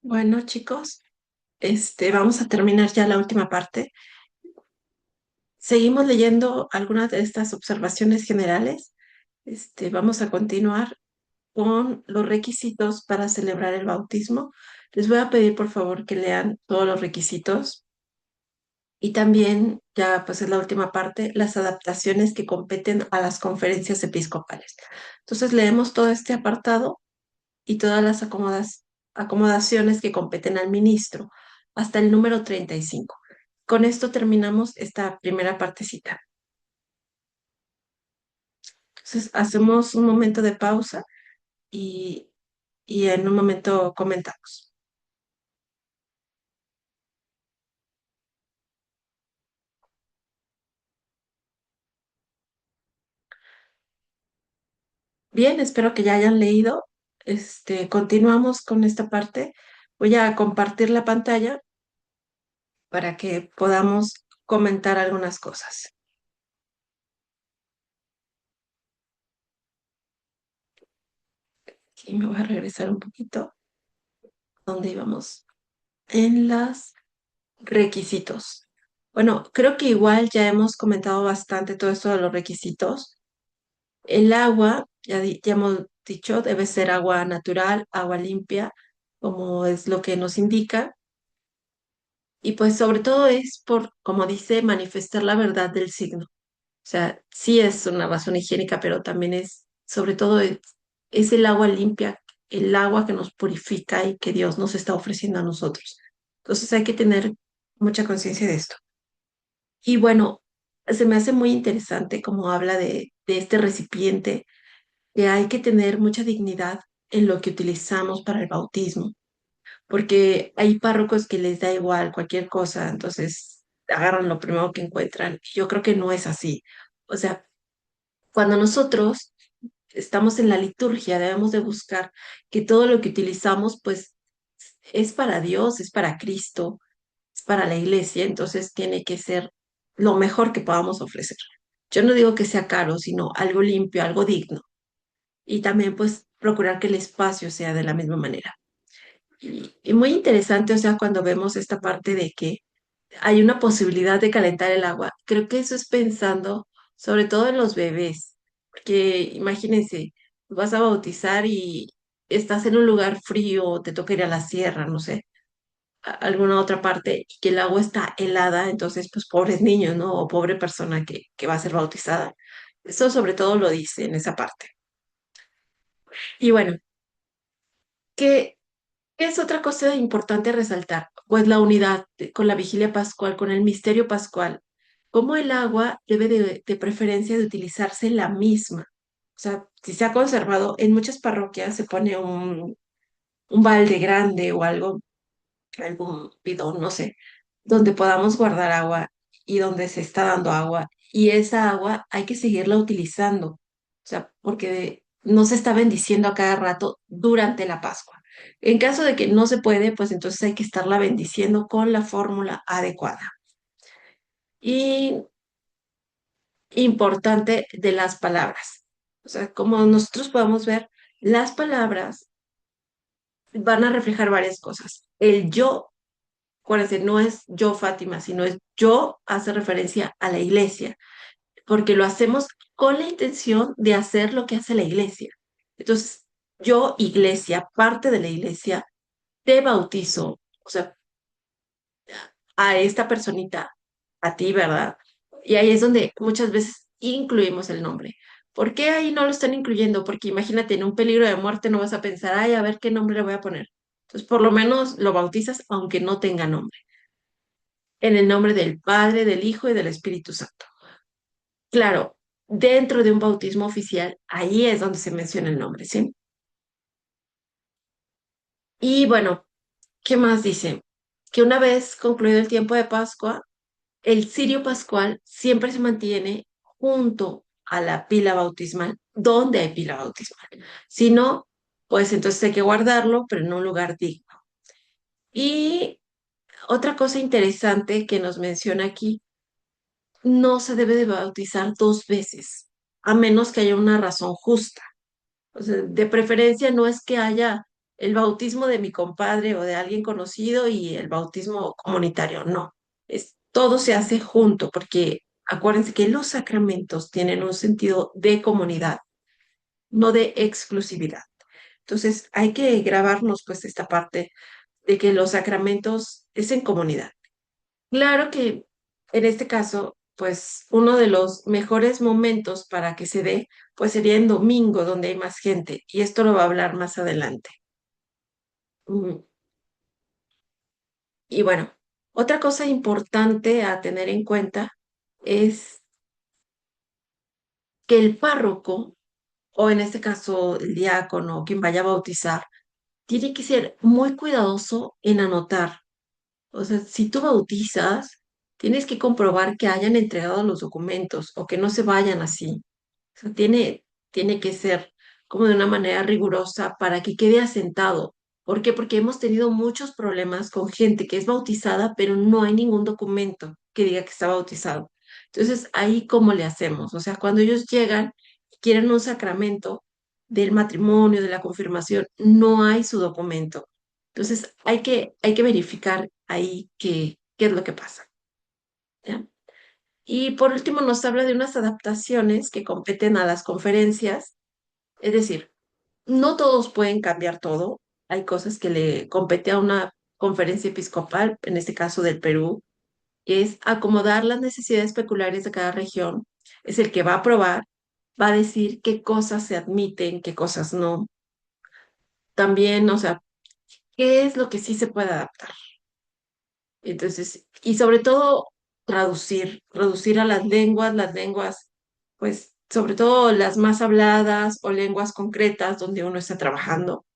Bueno, chicos, vamos a terminar ya la última parte. Seguimos leyendo algunas de estas observaciones generales. Vamos a continuar con los requisitos para celebrar el bautismo. Les voy a pedir, por favor, que lean todos los requisitos y también, ya pues es la última parte, las adaptaciones que competen a las conferencias episcopales. Entonces, leemos todo este apartado y todas las acomodaciones que competen al ministro, hasta el número 35. Con esto terminamos esta primera partecita. Entonces, hacemos un momento de pausa y, y en un momento comentamos. Bien, espero que ya hayan leído. Continuamos con esta parte. Voy a compartir la pantalla para que podamos comentar algunas cosas. Y me voy a regresar un poquito donde íbamos en las requisitos. Bueno, creo que igual ya hemos comentado bastante todo esto de los requisitos. El agua, ya hemos dicho, debe ser agua natural, agua limpia, como es lo que nos indica. Y pues sobre todo es por, como dice, manifestar la verdad del signo. O sea, sí es una razón higiénica, pero también es, sobre todo, es el agua limpia, el agua que nos purifica y que Dios nos está ofreciendo a nosotros. Entonces hay que tener mucha conciencia de esto. Y bueno, se me hace muy interesante como habla de este recipiente, que hay que tener mucha dignidad en lo que utilizamos para el bautismo, porque hay párrocos que les da igual cualquier cosa, entonces agarran lo primero que encuentran. Yo creo que no es así. O sea, cuando nosotros estamos en la liturgia, debemos de buscar que todo lo que utilizamos, pues, es para Dios, es para Cristo, es para la iglesia, entonces tiene que ser lo mejor que podamos ofrecer. Yo no digo que sea caro, sino algo limpio, algo digno. Y también, pues, procurar que el espacio sea de la misma manera. Y muy interesante, o sea, cuando vemos esta parte de que hay una posibilidad de calentar el agua. Creo que eso es pensando sobre todo en los bebés, porque imagínense, vas a bautizar y estás en un lugar frío, te toca ir a la sierra, no sé, alguna otra parte, y que el agua está helada, entonces, pues pobres niños, ¿no? O pobre persona que va a ser bautizada. Eso sobre todo lo dice en esa parte. Y bueno, ¿qué, qué es otra cosa importante resaltar? Pues la unidad con la vigilia pascual, con el misterio pascual. Cómo el agua debe de preferencia de utilizarse la misma. O sea, si se ha conservado, en muchas parroquias se pone un balde grande o algo, algún bidón, no sé, donde podamos guardar agua y donde se está dando agua. Y esa agua hay que seguirla utilizando. O sea, porque no se está bendiciendo a cada rato durante la Pascua. En caso de que no se puede, pues entonces hay que estarla bendiciendo con la fórmula adecuada. Y importante de las palabras. O sea, como nosotros podemos ver, las palabras van a reflejar varias cosas. El yo, acuérdense, no es yo Fátima, sino es yo hace referencia a la iglesia, porque lo hacemos con la intención de hacer lo que hace la iglesia. Entonces, yo, iglesia, parte de la iglesia, te bautizo, o sea, a esta personita, a ti, ¿verdad? Y ahí es donde muchas veces incluimos el nombre. ¿Por qué ahí no lo están incluyendo? Porque imagínate, en un peligro de muerte no vas a pensar, ay, a ver qué nombre le voy a poner. Entonces, por lo menos lo bautizas aunque no tenga nombre. En el nombre del Padre, del Hijo y del Espíritu Santo. Claro, dentro de un bautismo oficial, ahí es donde se menciona el nombre, ¿sí? Y bueno, ¿qué más dice? Que una vez concluido el tiempo de Pascua, el cirio pascual siempre se mantiene junto a la pila bautismal, donde hay pila bautismal. Si no, pues entonces hay que guardarlo, pero en un lugar digno. Y otra cosa interesante que nos menciona aquí, no se debe de bautizar dos veces, a menos que haya una razón justa. O sea, de preferencia no es que haya el bautismo de mi compadre o de alguien conocido y el bautismo comunitario. No, todo se hace junto porque acuérdense que los sacramentos tienen un sentido de comunidad, no de exclusividad. Entonces hay que grabarnos pues esta parte de que los sacramentos es en comunidad. Claro que en este caso, pues uno de los mejores momentos para que se dé, pues sería en domingo, donde hay más gente, y esto lo va a hablar más adelante. Mm, Y bueno, otra cosa importante a tener en cuenta es que el párroco, o en este caso el diácono, quien vaya a bautizar, tiene que ser muy cuidadoso en anotar. O sea, si tú bautizas, tienes que comprobar que hayan entregado los documentos o que no se vayan así. O sea, tiene que ser como de una manera rigurosa para que quede asentado. ¿Por qué? Porque hemos tenido muchos problemas con gente que es bautizada, pero no hay ningún documento que diga que está bautizado. Entonces, ahí cómo le hacemos. O sea, cuando ellos llegan y quieren un sacramento del matrimonio, de la confirmación, no hay su documento. Entonces, hay que verificar ahí qué es lo que pasa. ¿Ya? Y por último, nos habla de unas adaptaciones que competen a las conferencias, es decir, no todos pueden cambiar todo. Hay cosas que le compete a una conferencia episcopal, en este caso del Perú, que es acomodar las necesidades peculiares de cada región. Es el que va a aprobar, va a decir qué cosas se admiten, qué cosas no. También, o sea, qué es lo que sí se puede adaptar. Entonces, y sobre todo traducir a las lenguas, pues sobre todo las más habladas o lenguas concretas donde uno está trabajando.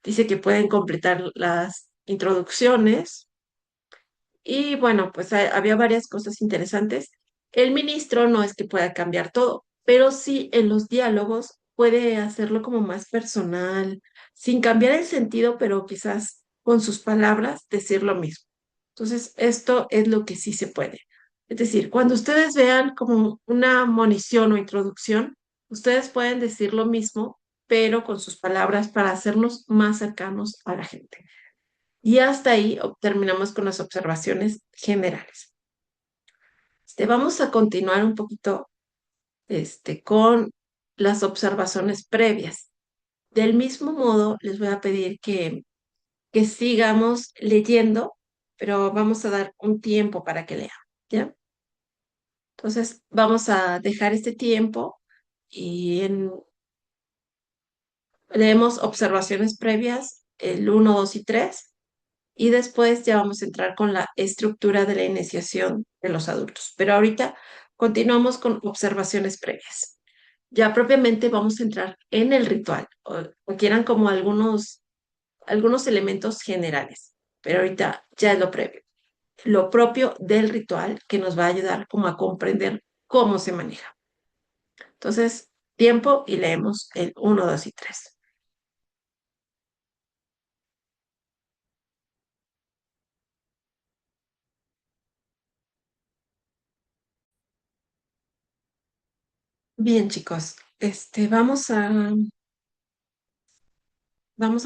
Dice que pueden completar las introducciones y bueno, pues había varias cosas interesantes. El ministro no es que pueda cambiar todo, pero sí en los diálogos puede hacerlo como más personal, sin cambiar el sentido, pero quizás con sus palabras decir lo mismo. Entonces, esto es lo que sí se puede. Es decir, cuando ustedes vean como una monición o introducción, ustedes pueden decir lo mismo, pero con sus palabras para hacernos más cercanos a la gente. Y hasta ahí terminamos con las observaciones generales. Vamos a continuar un poquito con las observaciones previas. Del mismo modo, les voy a pedir que sigamos leyendo, pero vamos a dar un tiempo para que lean, ¿ya? Entonces, vamos a dejar este tiempo y leemos observaciones previas, el uno, 2 y 3. Y después ya vamos a entrar con la estructura de la iniciación de los adultos. Pero ahorita continuamos con observaciones previas. Ya propiamente vamos a entrar en el ritual, o quieran como algunos elementos generales, pero ahorita ya es lo previo, lo propio del ritual que nos va a ayudar como a comprender cómo se maneja. Entonces, tiempo y leemos el uno, 2 y 3. Bien, chicos, vamos a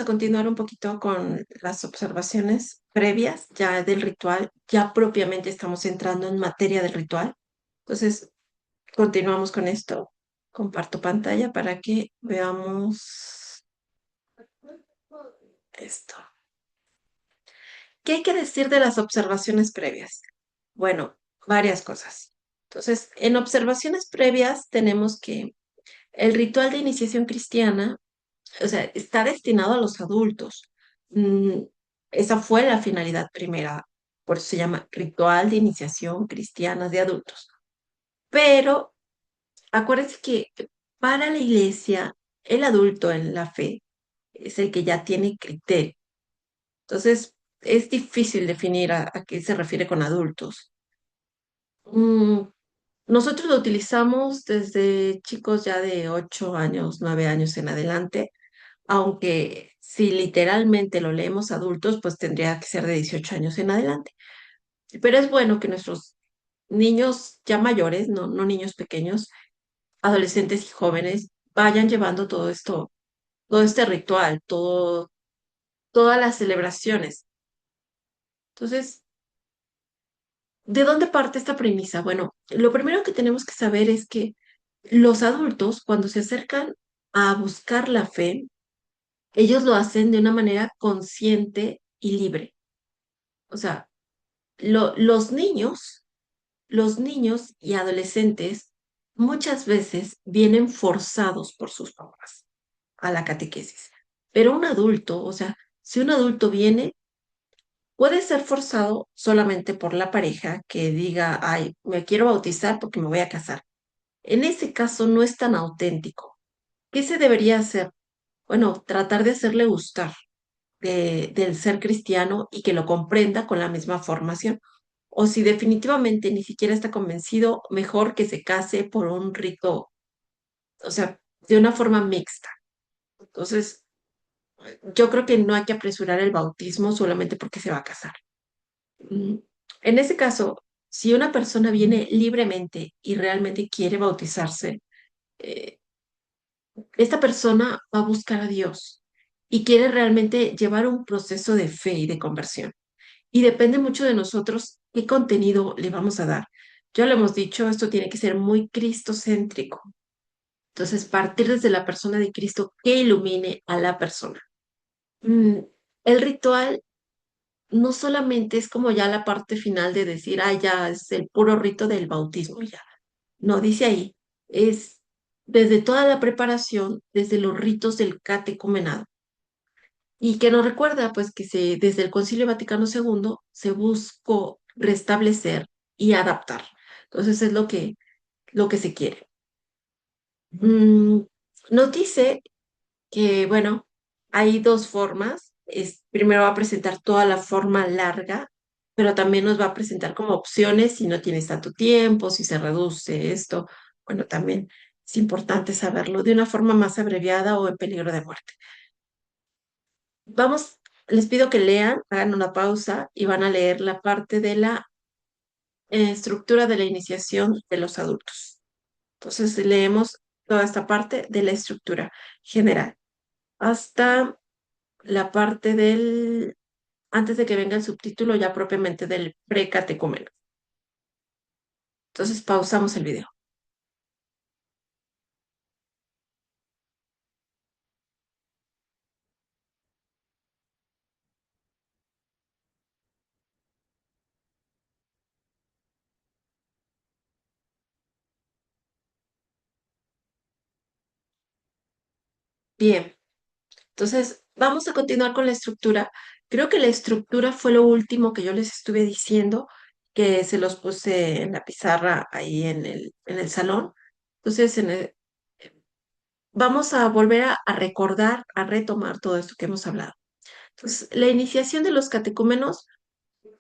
continuar un poquito con las observaciones previas ya del ritual. Ya propiamente estamos entrando en materia del ritual. Entonces, continuamos con esto. Comparto pantalla para que veamos esto. ¿Qué hay que decir de las observaciones previas? Bueno, varias cosas. Entonces, en observaciones previas tenemos que el ritual de iniciación cristiana, o sea, está destinado a los adultos. Mm, Esa fue la finalidad primera, por eso se llama ritual de iniciación cristiana de adultos. Pero acuérdense que para la iglesia, el adulto en la fe es el que ya tiene criterio. Entonces, es difícil definir a qué se refiere con adultos. Mm, Nosotros lo utilizamos desde chicos ya de 8 años, 9 años en adelante, aunque si literalmente lo leemos adultos, pues tendría que ser de 18 años en adelante. Pero es bueno que nuestros niños ya mayores, no niños pequeños, adolescentes y jóvenes, vayan llevando todo esto, todo este ritual, todo. todas las celebraciones. Entonces, ¿de dónde parte esta premisa? Bueno, lo primero que tenemos que saber es que los adultos, cuando se acercan a buscar la fe, ellos lo hacen de una manera consciente y libre. O sea, los niños y adolescentes muchas veces vienen forzados por sus papás a la catequesis. Pero un adulto, o sea, si un adulto viene, puede ser forzado solamente por la pareja que diga, ay, me quiero bautizar porque me voy a casar. En ese caso no es tan auténtico. ¿Qué se debería hacer? Bueno, tratar de hacerle gustar del ser cristiano y que lo comprenda con la misma formación. O si definitivamente ni siquiera está convencido, mejor que se case por un rito, o sea, de una forma mixta. Entonces, yo creo que no hay que apresurar el bautismo solamente porque se va a casar. Mm, En ese caso, si una persona viene libremente y realmente quiere bautizarse, eh, esta persona va a buscar a Dios y quiere realmente llevar un proceso de fe y de conversión. Y depende mucho de nosotros qué contenido le vamos a dar. Ya lo hemos dicho, esto tiene que ser muy cristocéntrico. Entonces, partir desde la persona de Cristo que ilumine a la persona. Mm, El ritual no solamente es como ya la parte final de decir, ah, ya es el puro rito del bautismo, y ya. No dice ahí, es desde toda la preparación, desde los ritos del catecumenado. Y que nos recuerda, pues, que desde el Concilio Vaticano II se buscó restablecer y adaptar. Entonces, es lo que se quiere. Mm, Nos dice que, bueno, hay dos formas. Primero va a presentar toda la forma larga, pero también nos va a presentar como opciones si no tienes tanto tiempo, si se reduce esto. Bueno, también es importante saberlo de una forma más abreviada o en peligro de muerte. Vamos, les pido que lean, hagan una pausa y van a leer la parte de la estructura de la iniciación de los adultos. Entonces, leemos toda esta parte de la estructura general hasta la parte antes de que venga el subtítulo ya propiamente del precatecúmeno. Entonces, pausamos el video. Bien, entonces vamos a continuar con la estructura. Creo que la estructura fue lo último que yo les estuve diciendo, que se los puse en la pizarra ahí en el salón. Entonces, vamos a volver a recordar, a retomar todo esto que hemos hablado. Entonces, la iniciación de los catecúmenos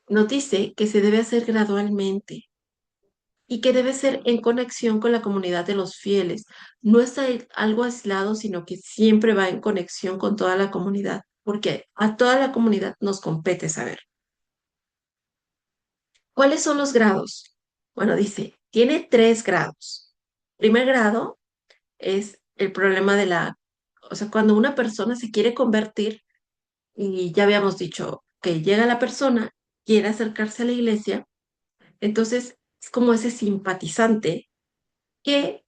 nos dice que se debe hacer gradualmente y que debe ser en conexión con la comunidad de los fieles. No es algo aislado, sino que siempre va en conexión con toda la comunidad, porque a toda la comunidad nos compete saber. ¿Cuáles son los grados? Bueno, dice, tiene tres grados. Primer grado es el problema o sea, cuando una persona se quiere convertir, y ya habíamos dicho que llega la persona, quiere acercarse a la iglesia, entonces es como ese simpatizante que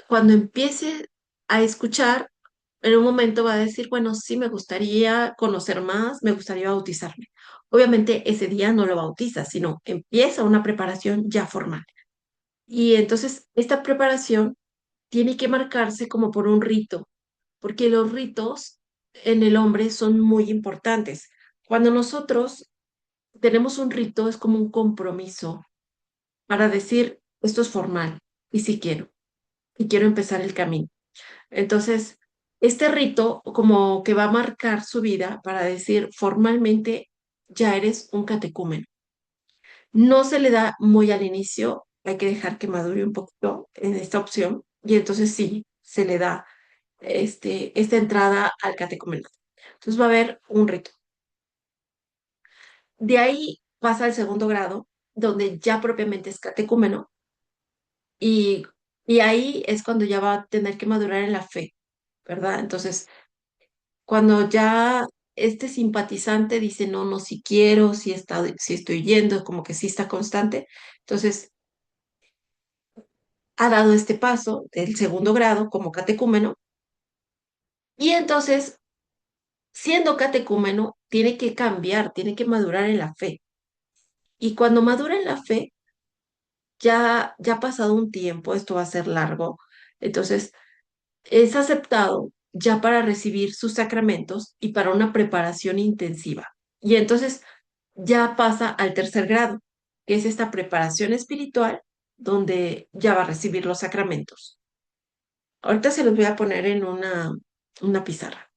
cuando empiece a escuchar, en un momento va a decir, bueno, sí, me gustaría conocer más, me gustaría bautizarme. Obviamente ese día no lo bautiza, sino empieza una preparación ya formal. Y entonces esta preparación tiene que marcarse como por un rito, porque los ritos en el hombre son muy importantes. Cuando nosotros tenemos un rito, es como un compromiso para decir, esto es formal, y quiero empezar el camino. Entonces, este rito como que va a marcar su vida para decir formalmente, ya eres un catecúmeno. No se le da muy al inicio, hay que dejar que madure un poquito en esta opción, y entonces sí, se le da esta entrada al catecumenado. Entonces va a haber un rito. De ahí pasa al segundo grado, donde ya propiamente es catecúmeno, y, y ahí es cuando ya va a tener que madurar en la fe, ¿verdad? Entonces, cuando ya este simpatizante dice, no, no, si quiero, si estoy yendo, como que sí está constante. Entonces, ha dado este paso del segundo grado como catecúmeno y entonces, siendo catecúmeno, tiene que cambiar, tiene que madurar en la fe. Y cuando madura en la fe, ya ha pasado un tiempo, esto va a ser largo, entonces es aceptado ya para recibir sus sacramentos y para una preparación intensiva. Y entonces ya pasa al tercer grado, que es esta preparación espiritual donde ya va a recibir los sacramentos. Ahorita se los voy a poner en una pizarra.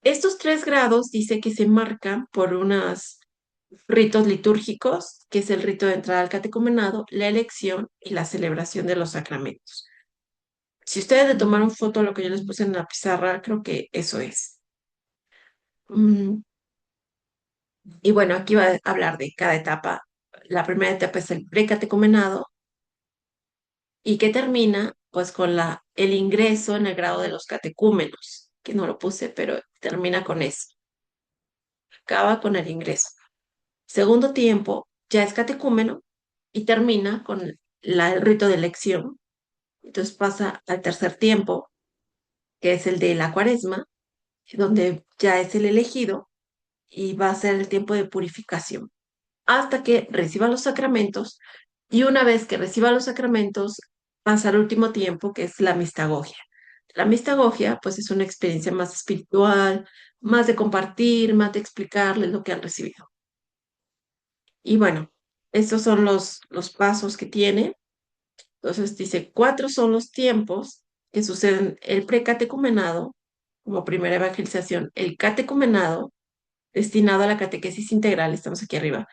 Estos tres grados dice que se marcan por unos ritos litúrgicos, que es el rito de entrada al catecumenado, la elección y la celebración de los sacramentos. Si ustedes le tomaron foto a lo que yo les puse en la pizarra, creo que eso es. Mm, y bueno, aquí va a hablar de cada etapa. La primera etapa es el precatecumenado y que termina pues con el ingreso en el grado de los catecúmenos, que no lo puse, pero termina con eso. Acaba con el ingreso. Segundo tiempo ya es catecúmeno y termina con el rito de elección. Entonces pasa al tercer tiempo, que es el de la cuaresma, donde ya es el elegido y va a ser el tiempo de purificación hasta que reciba los sacramentos y una vez que reciba los sacramentos pasa al último tiempo que es la mistagogia. La mistagogia pues es una experiencia más espiritual, más de compartir, más de explicarles lo que han recibido. Y bueno, estos son los pasos que tiene. Entonces dice, cuatro son los tiempos que suceden el precatecumenado como primera evangelización, el catecumenado destinado a la catequesis integral, estamos aquí arriba,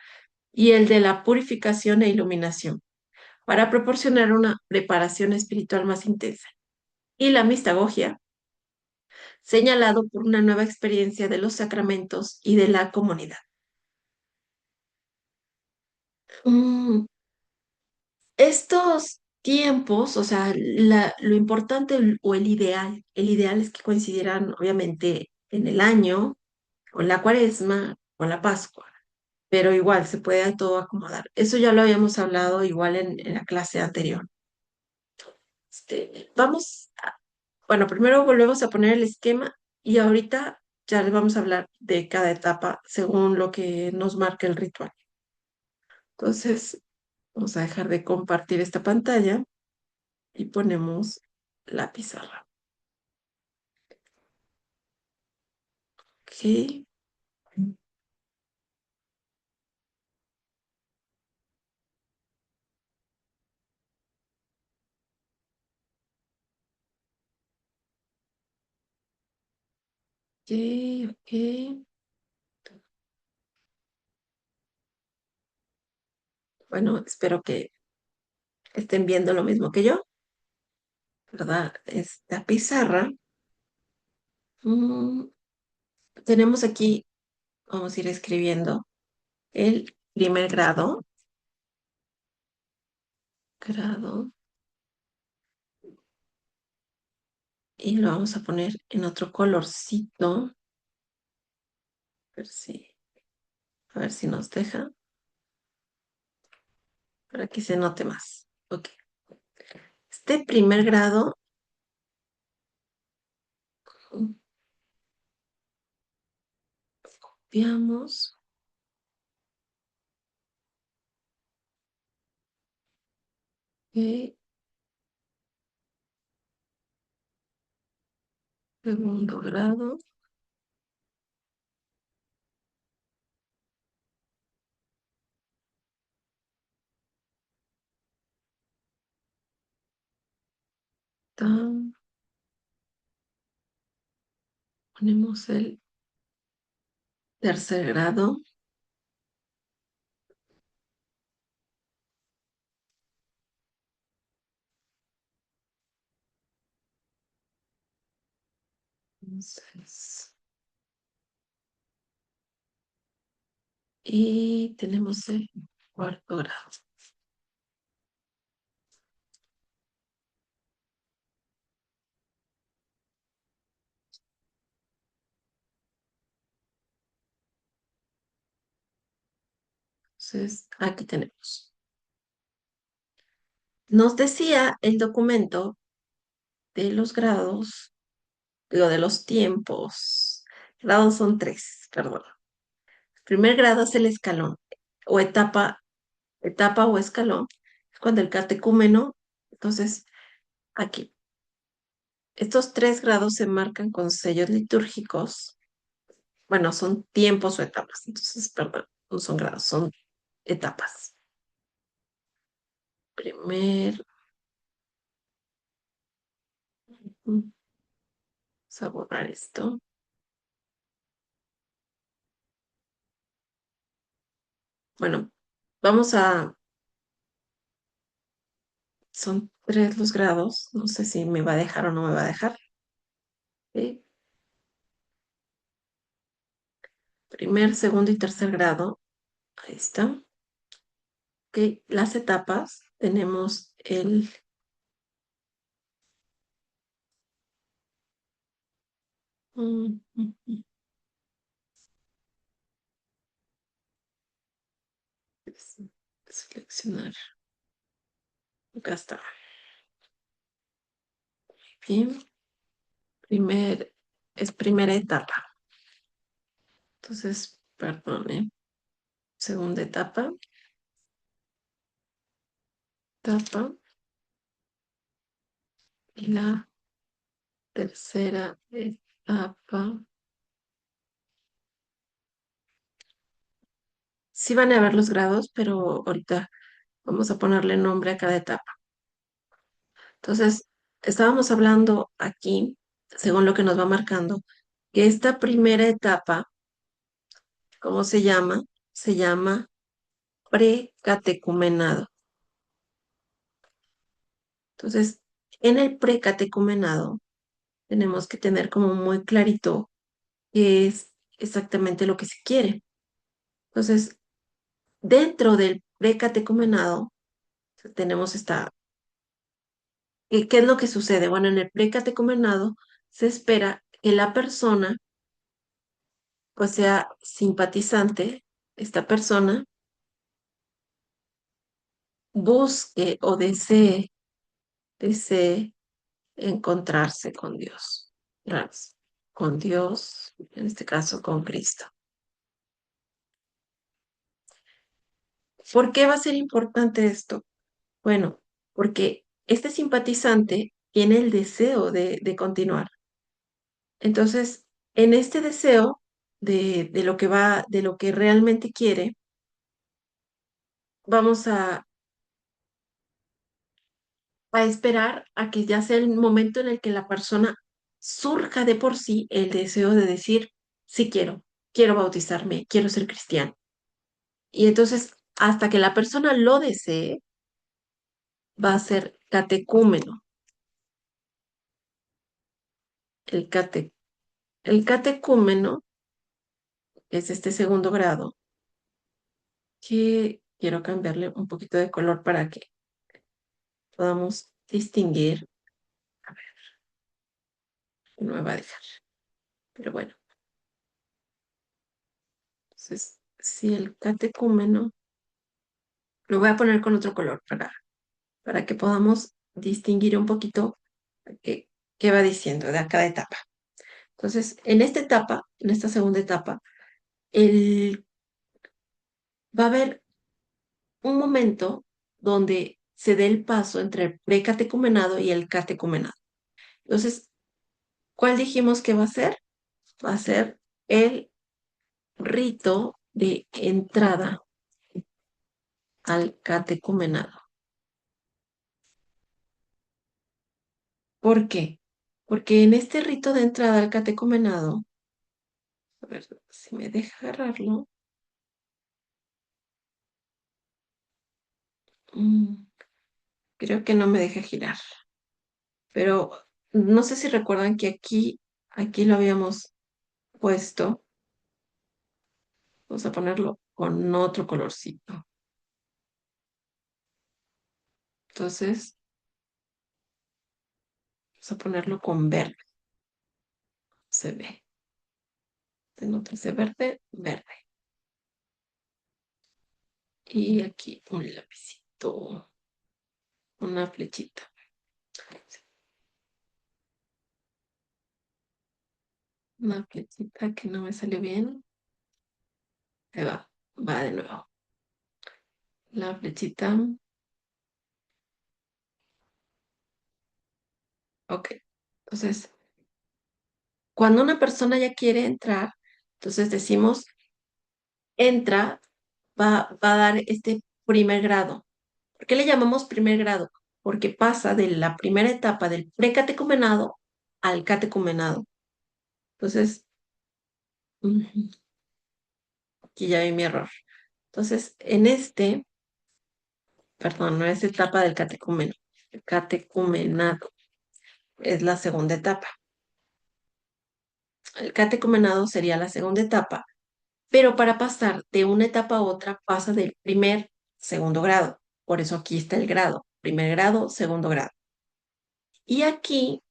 y el de la purificación e iluminación, para proporcionar una preparación espiritual más intensa. Y la mistagogia, señalado por una nueva experiencia de los sacramentos y de la comunidad. Mm, estos tiempos, o sea, lo importante o el ideal es que coincidieran obviamente en el año, con la cuaresma, con la Pascua, pero igual se puede todo acomodar. Eso ya lo habíamos hablado igual en la clase anterior. Vamos bueno, primero volvemos a poner el esquema y ahorita ya les vamos a hablar de cada etapa según lo que nos marca el ritual. Entonces, vamos a dejar de compartir esta pantalla y ponemos la pizarra. Ok, ok, ok. Bueno, espero que estén viendo lo mismo que yo, ¿verdad? Esta pizarra. mm, tenemos aquí, vamos a ir escribiendo el primer grado, grado, y lo vamos a poner en otro colorcito. A ver si nos deja, para que se note más. Ok. Este primer grado, copiamos. Ok. Segundo grado, tan, ponemos el tercer grado. Entonces, y tenemos el cuarto grado. Entonces, aquí tenemos. Nos decía el documento de los grados, digo, de los tiempos. Grados son tres, perdón. Primer grado es el escalón o etapa o escalón. Es cuando el catecúmeno, entonces, aquí, estos tres grados se marcan con sellos litúrgicos. Bueno, son tiempos o etapas, entonces, perdón, no son grados, son etapas. Primer, vamos a borrar esto. Bueno, vamos a, son tres los grados, no sé si me va a dejar o no me va a dejar. ¿Sí? Primer, segundo y tercer grado, ahí está. Ok, las etapas, tenemos el, mm, mm, mm, es- seleccionar, acá está. Bien, es primera etapa. Entonces, perdone, segunda etapa, y la tercera etapa. Sí van a ver los grados, pero ahorita vamos a ponerle nombre a cada etapa. Entonces, estábamos hablando aquí, según lo que nos va marcando, que esta primera etapa, ¿cómo se llama? Se llama precatecumenado. Entonces, en el precatecumenado tenemos que tener como muy clarito qué es exactamente lo que se quiere. Entonces, dentro del precatecumenado tenemos esta. ¿Qué es lo que sucede? Bueno, en el precatecumenado se espera que la persona pues sea simpatizante, esta persona busque o desee encontrarse con Dios, claro, con Dios, en este caso con Cristo. ¿Por qué va a ser importante esto? Bueno, porque este simpatizante tiene el deseo de continuar. Entonces, en este deseo de lo que va, de lo que realmente quiere, vamos a esperar a que ya sea el momento en el que la persona surja de por sí el deseo de decir, sí quiero bautizarme, quiero ser cristiano. Y entonces, hasta que la persona lo desee, va a ser catecúmeno. El, cate, el catecúmeno es este segundo grado, que quiero cambiarle un poquito de color para que podamos distinguir. A ver, no me va a dejar. Pero bueno, entonces, si el catecúmeno, lo voy a poner con otro color para que podamos distinguir un poquito qué, qué va diciendo de cada etapa. Entonces, en esta etapa, en esta segunda etapa, el, va a haber un momento donde se dé el paso entre el precatecumenado y el catecumenado. Entonces, ¿cuál dijimos que va a ser? Va a ser el rito de entrada al catecumenado. ¿Por qué? Porque en este rito de entrada al catecumenado, a ver si me deja agarrarlo, mm, creo que no me deja girar, pero no sé si recuerdan que aquí lo habíamos puesto, vamos a ponerlo con otro colorcito. Entonces, vamos a ponerlo con verde, se ve. Tengo ese verde, verde. Y aquí un lapicito, una flechita. Una flechita que no me salió bien. Ahí va, va de nuevo. La flechita. Ok. Entonces, cuando una persona ya quiere entrar, entonces decimos, entra, va a dar este primer grado. ¿Por qué le llamamos primer grado? Porque pasa de la primera etapa del precatecumenado al catecumenado. Entonces, ujú, aquí ya vi mi error. Entonces, en este, perdón, no es etapa del catecúmeno, el catecumenado es la segunda etapa. El catecumenado sería la segunda etapa, pero para pasar de una etapa a otra pasa del primer, segundo grado. Por eso aquí está el grado, primer grado, segundo grado. Y aquí,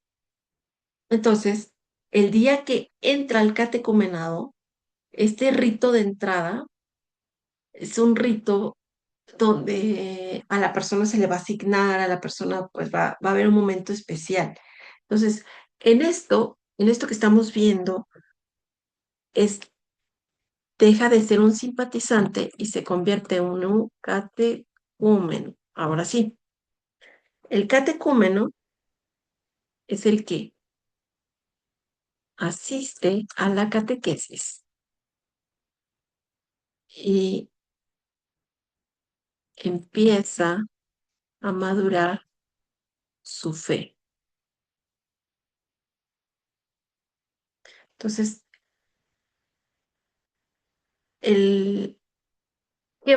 entonces, el día que entra al catecumenado, este rito de entrada es un rito donde a la persona se le va a asignar, a la persona pues va a haber un momento especial. Entonces, en esto que estamos viendo, es, deja de ser un simpatizante y se convierte en un catecúmeno. Ahora sí, el catecúmeno es el que asiste a la catequesis y empieza a madurar su fe. Entonces, ¿qué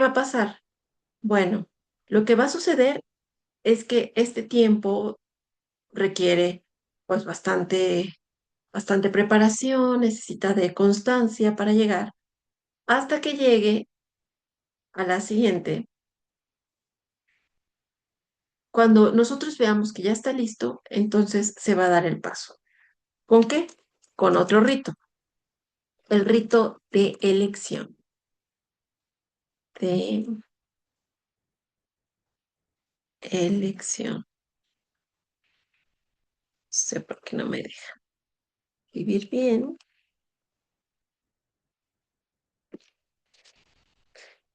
va a pasar? Bueno, lo que va a suceder es que este tiempo requiere pues bastante preparación, necesita de constancia para llegar, hasta que llegue a la siguiente. Cuando nosotros veamos que ya está listo, entonces se va a dar el paso. ¿Con qué? Con otro rito, el rito de elección. De elección. No sé por qué no me deja vivir bien.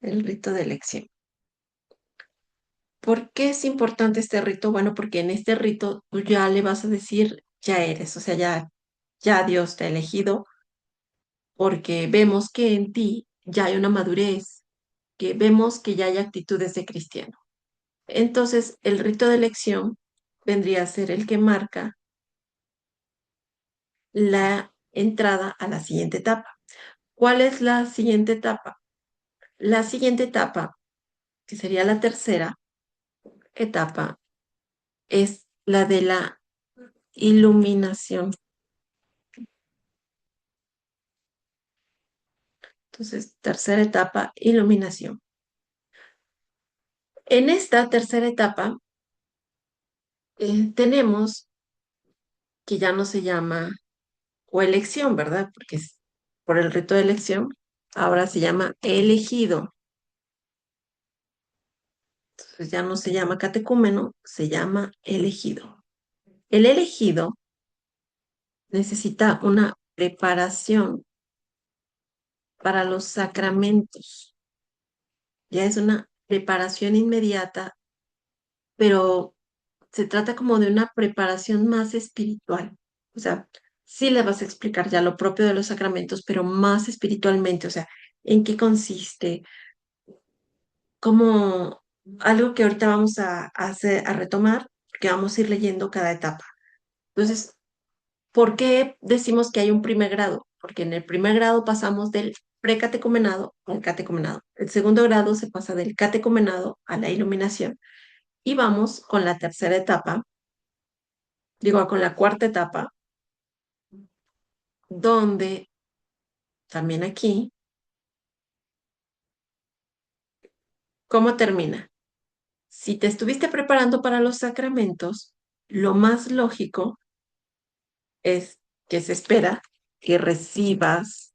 El rito de elección. ¿Por qué es importante este rito? Bueno, porque en este rito tú ya le vas a decir, ya eres, o sea, ya Dios te ha elegido, porque vemos que en ti ya hay una madurez, que vemos que ya hay actitudes de cristiano. Entonces, el rito de elección vendría a ser el que marca la entrada a la siguiente etapa. ¿Cuál es la siguiente etapa? La siguiente etapa, que sería la tercera etapa, es la de la iluminación. Entonces, tercera etapa, iluminación. En esta tercera etapa, tenemos que ya no se llama o elección, ¿verdad? Porque es por el rito de elección, ahora se llama elegido. Entonces ya no se llama catecúmeno, se llama elegido. El elegido necesita una preparación para los sacramentos. Ya es una preparación inmediata, pero se trata como de una preparación más espiritual. O sea, sí le vas a explicar ya lo propio de los sacramentos, pero más espiritualmente, o sea, en qué consiste, como algo que ahorita vamos a hacer, a retomar, porque vamos a ir leyendo cada etapa. Entonces, ¿por qué decimos que hay un primer grado? Porque en el primer grado pasamos del precatecumenado al catecumenado. El segundo grado se pasa del catecumenado a la iluminación. Y vamos con la tercera etapa, digo, con la cuarta etapa, donde también aquí, ¿cómo termina? Si te estuviste preparando para los sacramentos, lo más lógico es que se espera que recibas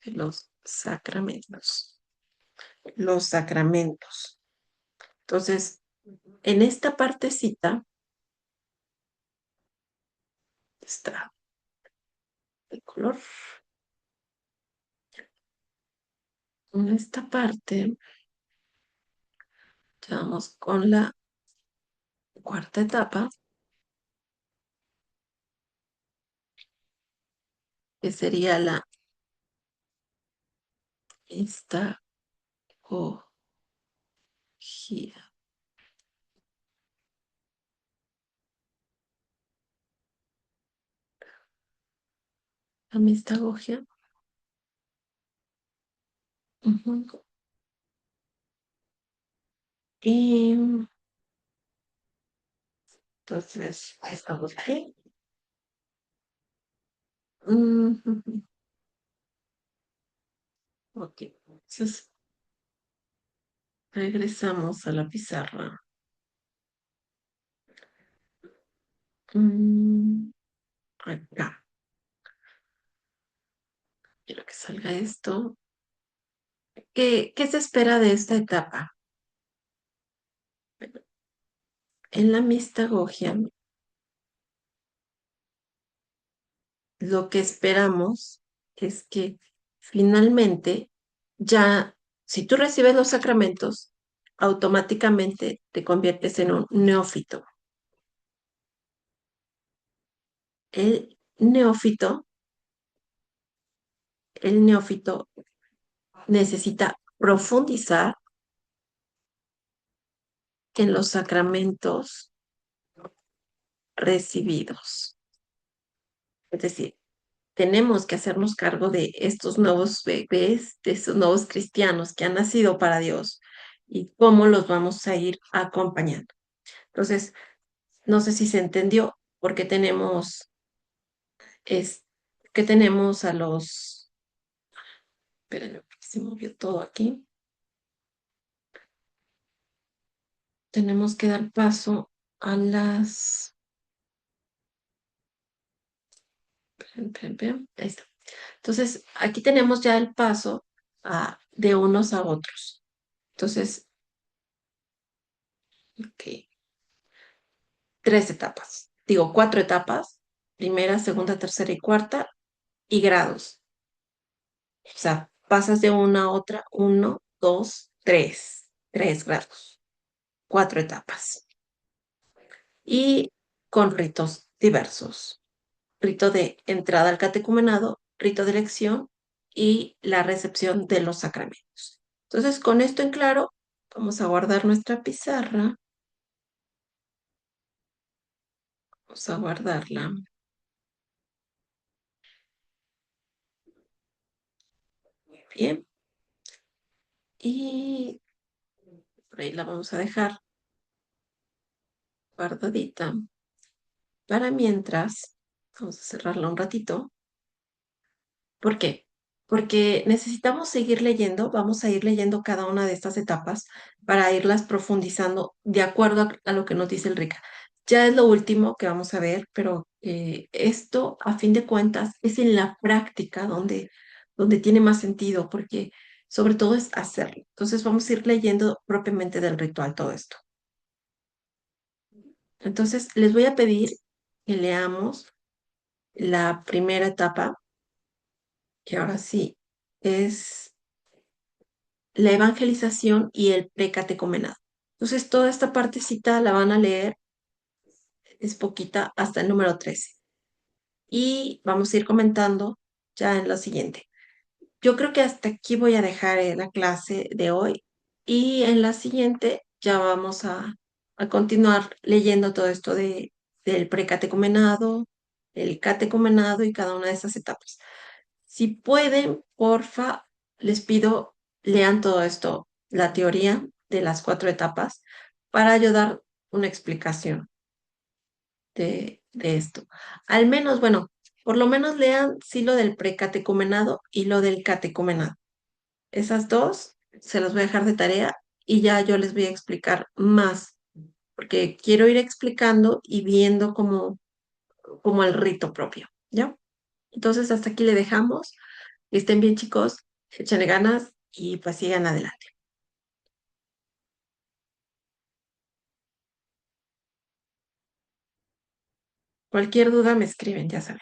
los sacramentos. Los sacramentos. Entonces, en esta partecita está el color. En esta parte, ya vamos con la cuarta etapa, que sería la mistagogía. La mistagogía. Ujú. Y entonces, ahí estamos aquí. Ujú. Ok, entonces regresamos a la pizarra. Mm, acá. Quiero que salga esto. ¿Qué se espera de esta etapa? En la mistagogia, lo que esperamos es que finalmente ya, si tú recibes los sacramentos, automáticamente te conviertes en un neófito. El neófito, el neófito necesita profundizar en los sacramentos recibidos. Es decir, tenemos que hacernos cargo de estos nuevos bebés, de estos nuevos cristianos que han nacido para Dios y cómo los vamos a ir acompañando. Entonces, no sé si se entendió, porque es, que tenemos a los, espérenme, porque se movió todo aquí. Tenemos que dar paso a las, ahí está. Entonces, aquí tenemos ya el paso de unos a otros. Entonces, ok, tres etapas, digo, cuatro etapas, primera, segunda, tercera y cuarta, y grados. O sea, pasas de una a otra, uno, dos, tres grados, cuatro etapas. Y con ritos diversos. Rito de entrada al catecumenado, rito de elección y la recepción de los sacramentos. Entonces, con esto en claro, vamos a guardar nuestra pizarra. Vamos a guardarla. Muy bien. Y por ahí la vamos a dejar guardadita. Para mientras, vamos a cerrarla un ratito. ¿Por qué? Porque necesitamos seguir leyendo, vamos a ir leyendo cada una de estas etapas para irlas profundizando de acuerdo a lo que nos dice el RICA. Ya es lo último que vamos a ver, pero esto, a fin de cuentas, es en la práctica donde tiene más sentido, porque sobre todo es hacerlo. Entonces vamos a ir leyendo propiamente del ritual todo esto. Entonces les voy a pedir que leamos la primera etapa, que ahora sí es la evangelización y el precatecumenado. Entonces, toda esta partecita la van a leer, es poquita, hasta el número 13. Y vamos a ir comentando ya en lo siguiente. Yo creo que hasta aquí voy a dejar la clase de hoy y en la siguiente ya vamos a continuar leyendo todo esto del precatecumenado, el catecumenado y cada una de esas etapas. Si pueden, porfa, les pido, lean todo esto, la teoría de las cuatro etapas, para ayudar una explicación de esto. Al menos, bueno, por lo menos lean sí lo del precatecumenado y lo del catecumenado. Esas dos se las voy a dejar de tarea y ya yo les voy a explicar más, porque quiero ir explicando y viendo como el rito propio, ¿ya? Entonces, hasta aquí le dejamos. Estén bien, chicos, échenle ganas y pues sigan adelante. Cualquier duda me escriben, ya saben.